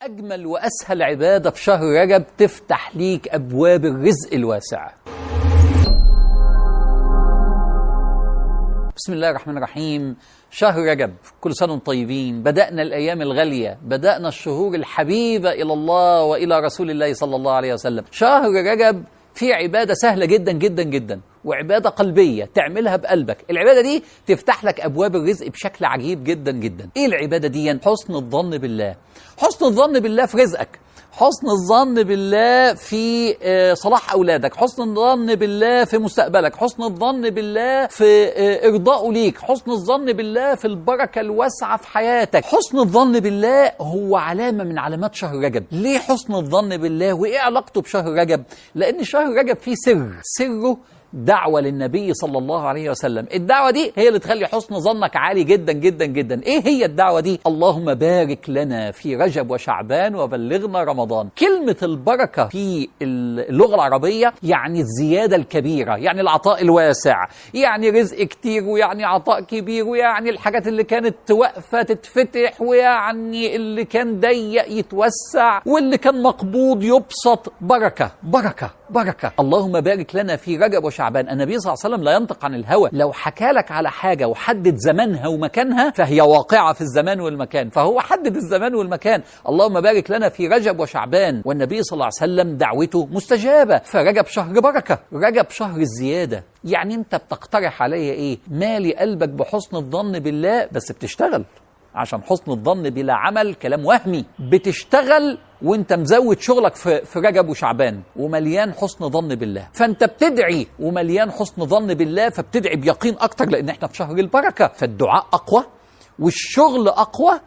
أجمل وأسهل عبادة في شهر رجب تفتح ليك أبواب الرزق الواسع. بسم الله الرحمن الرحيم. شهر رجب، كل سنة وانتم طيبين. بدأنا الأيام الغالية، بدأنا الشهور الحبيبة إلى الله وإلى رسول الله صلى الله عليه وسلم. شهر رجب في عبادة سهلة جدا جدا جدا، وعبادة قلبية تعملها بقلبك. العبادة دي تفتح لك أبواب الرزق بشكل عجيب جدا جدا. إيه العبادة دي؟ حسن الظن بالله. حسن الظن بالله في رزقك، حسن الظن بالله في صلاح أولادك، حسن الظن بالله في مستقبلك، حسن الظن بالله في إرضاء ليك، حسن الظن بالله في البركة الواسعة في حياتك. حسن الظن بالله هو علامة من علامات شهر رجب. ليه حسن الظن بالله وإيه علاقته بشهر رجب؟ لأن شهر رجب فيه سره دعوة للنبي صلى الله عليه وسلم. الدعوة دي هي اللي تخلي حسن ظنك عالي جدا جدا جدا. ايه هي الدعوة دي؟ اللهم بارك لنا في رجب وشعبان وبلغنا رمضان. كلمة البركة في اللغة العربية يعني الزيادة الكبيرة، يعني العطاء الواسع، يعني رزق كتير، ويعني عطاء كبير، ويعني الحاجات اللي كانت واقفة تتفتح، ويعني اللي كان ضيق يتوسع، واللي كان مقبوض يبسط. بركة بركة بركة. اللهم بارك لنا في رجب وشعبان. النبي صلى الله عليه وسلم لا ينطق عن الهوى. لو حكى لك على حاجة وحدد زمانها ومكانها فهي واقعة في الزمان والمكان، فهو حدد الزمان والمكان. اللهم بارك لنا في رجب وشعبان، والنبي صلى الله عليه وسلم دعوته مستجابة. فرجب شهر بركة، رجب شهر الزيادة. يعني انت بتقترح عليا ايه؟ مالي قلبك بحسن الظن بالله، بس بتشتغل، عشان حسن الظن بلا عمل كلام وهمي. بتشتغل وانت مزود شغلك في رجب وشعبان ومليان حسن ظن بالله، فانت بتدعي ومليان حسن ظن بالله، فبتدعي بيقين اكتر لان احنا في شهر البركة. فالدعاء اقوى والشغل اقوى،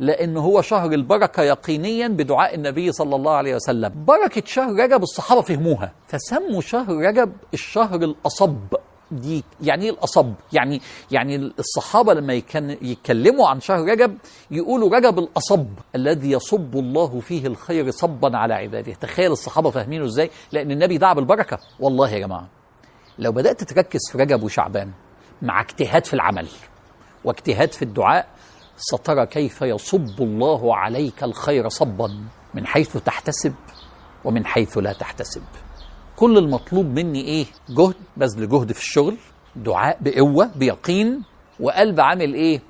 لأنه هو شهر البركة يقينيا بدعاء النبي صلى الله عليه وسلم. بركة شهر رجب الصحابة فهموها، فسموا شهر رجب الشهر الأصب. دي يعني ايه الأصب؟ يعني الصحابة لما يتكلموا عن شهر رجب يقولوا رجب الأصب الذي يصب الله فيه الخير صبا على عباده. تخيل الصحابة فاهمينه ازاي؟ لأن النبي دعا بالبركة. والله يا جماعة لو بدأت تركز في رجب وشعبان مع اجتهاد في العمل واجتهاد في الدعاء، سترى كيف يصب الله عليك الخير صبا من حيث تحتسب ومن حيث لا تحتسب. كل المطلوب مني ايه؟ جهد، بذل جهد في الشغل، دعاء بقوة بيقين، وقلب عامل ايه؟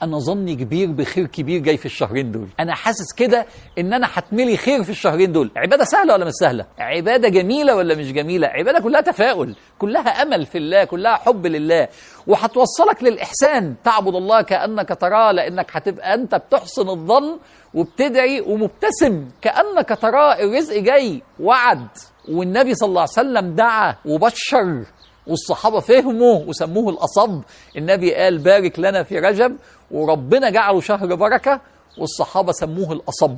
انا ظني كبير بخير كبير جاي في الشهرين دول. انا حاسس كده ان انا هتملي خير في الشهرين دول. عبادة سهلة ولا مش سهلة؟ عبادة جميلة ولا مش جميلة؟ عبادة كلها تفاؤل، كلها امل في الله، كلها حب لله، وهتوصلك للإحسان. تعبد الله كأنك تراه، لأنك هتبقى أنت بتحسن الظن وبتدعي ومبتسم كأنك تراه. الرزق جاي، وعد، والنبي صلى الله عليه وسلم دعا وبشر، والصحابة فهموا وسموه الأصب. النبي قال بارك لنا في رجب، وربنا جعله شهر بركة، والصحابة سموه الأصب.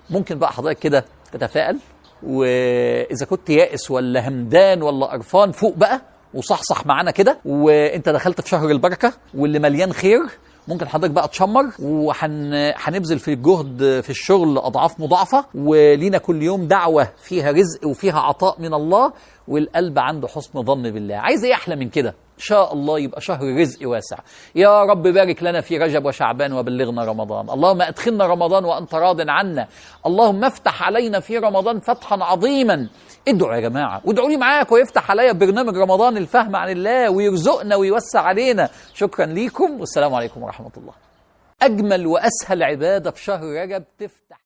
ممكن بقى حضرتك كده تتفائل، وإذا كنت يائس ولا همدان ولا قرفان فوق بقى وصحصح معانا كده، وانت دخلت في شهر البركة واللي مليان خير. ممكن حضرتك بقى تشمر، وهنبذل في الجهد في الشغل أضعاف مضاعفة، ولينا كل يوم دعوة فيها رزق وفيها عطاء من الله، والقلب عنده حسن ظن بالله. عايز ايه أحلى من كده؟ إن شاء الله يبقى شهر رزق واسع. يا رب بارك لنا في رجب وشعبان وبلغنا رمضان. اللهم أدخلنا رمضان وأنت راض عنا. اللهم افتح علينا في رمضان فتحا عظيما. ادعوا يا جماعة، وادعوا لي معاك، ويفتح عليا برنامج رمضان الفهم عن الله، ويرزقنا ويوسع علينا. شكرا ليكم، والسلام عليكم ورحمة الله. أجمل وأسهل عبادة في شهر رجب تفتح